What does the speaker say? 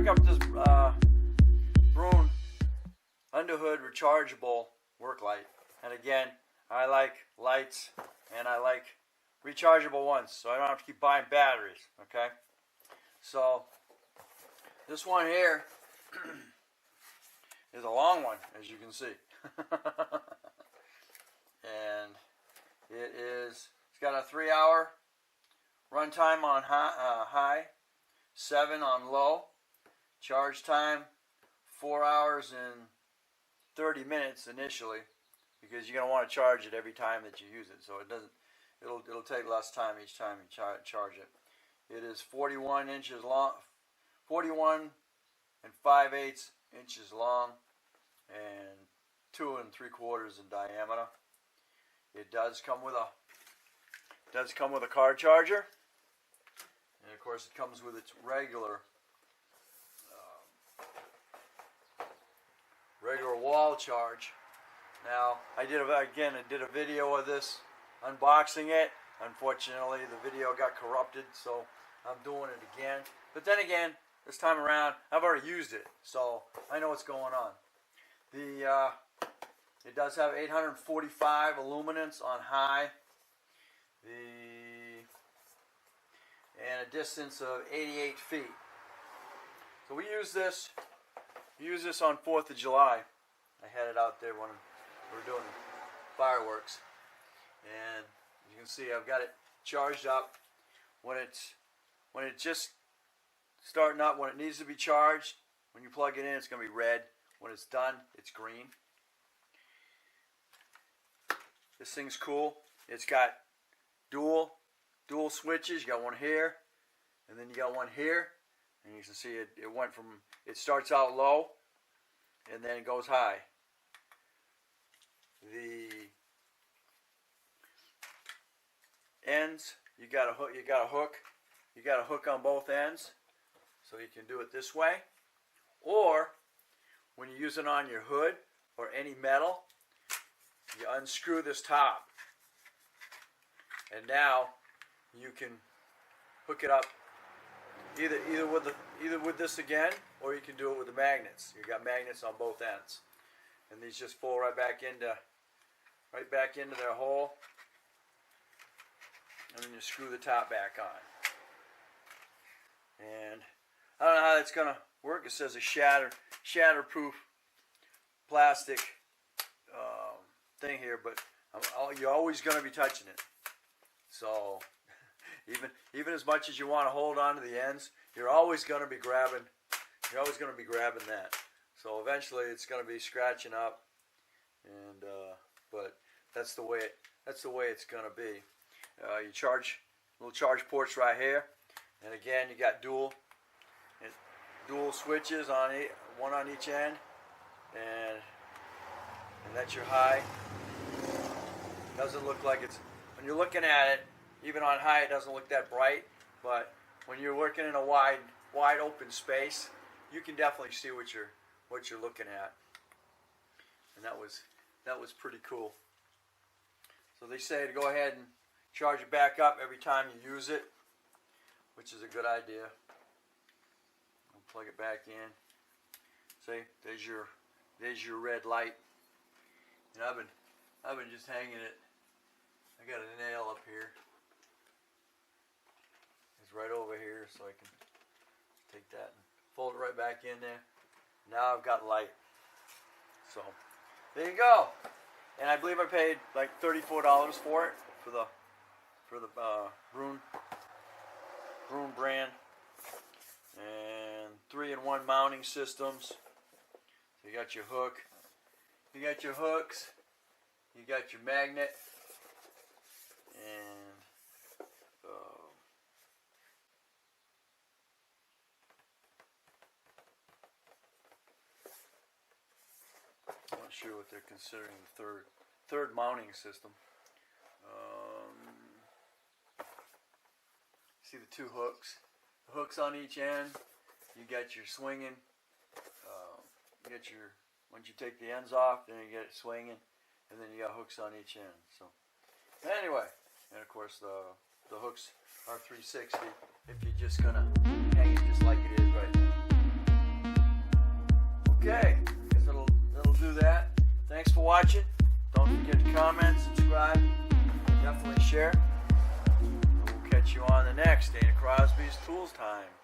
pick up this Braun Underhood rechargeable work light. And again, I like lights and I like rechargeable ones, so I don't have to keep buying batteries, okay? So this one here is a long one, as you can see. And it's got a 3-hour runtime on high, 7 on low. Charge time 4 hours and 30 minutes initially, because you're gonna want to charge it every time that you use it. So it'll take less time each time you charge it. It is 41 inches long, 41 and 5/8 inches long, and 2 3/4 in diameter. It does come with a car charger, and of course it comes with its regular wall charge. Now I did a video of this unboxing it. Unfortunately, the video got corrupted, so I'm doing it again. But then again, this time around, I've already used it, so I know what's going on. It does have 845 lumens on high, and a distance of 88 feet. So we use this on 4th of July. I had it out there when we were doing fireworks, and you can see I've got it charged up. When it's just starting up, when it needs to be charged, when you plug it in, it's going to be red. When it's done, it's green. This thing's cool. It's got dual switches. You got one here, and then you got one here, and you can see it starts out low, and then it goes high. The ends, you got a hook on both ends, so you can do it this way, or when you use it on your hood or any metal, you unscrew this top, and now you can hook it up either with this again, or you can do it with the magnets. You got magnets on both ends, and these just fold right back into their hole, and then you screw the top back on. And I don't know how that's gonna work. It says a shatterproof plastic thing here, but you're always going to be touching it. So even as much as you want to hold on to the ends, you're always going to be grabbing. You're always going to be grabbing that. So eventually, it's going to be scratching up, and but that's the way it's going to be. You charge little charge ports right here, and again, you got dual switches on one on each end, and that's your high. Doesn't look like it's, when you're looking at it, even on high, it doesn't look that bright, but when you're working in a wide open space, you can definitely see what you're looking at. And that was pretty cool. So they say to go ahead and charge it back up every time you use it, which is a good idea. I'll plug it back in. See, there's your red light. And I've been just hanging it. I got a nail up here. It's right over here, so I can take that and fold it right back in there. Now I've got light. So there you go. And I believe I paid like $34 for it, for the Braun brand, and 3-in-1 mounting systems. So you got your hook, you got your hooks, you got your magnet, and I'm not sure what they're considering the third mounting system. See the two hooks? The hooks on each end. You got your swinging. You get your, once you take the ends off, then you get it swinging, and then you got hooks on each end. So anyway, and of course the hooks are 360 if you're just gonna hang it just like it is right now. watching. Don't forget to comment, subscribe, definitely share. And we'll catch you on the next Dana Crosby's Tools Time.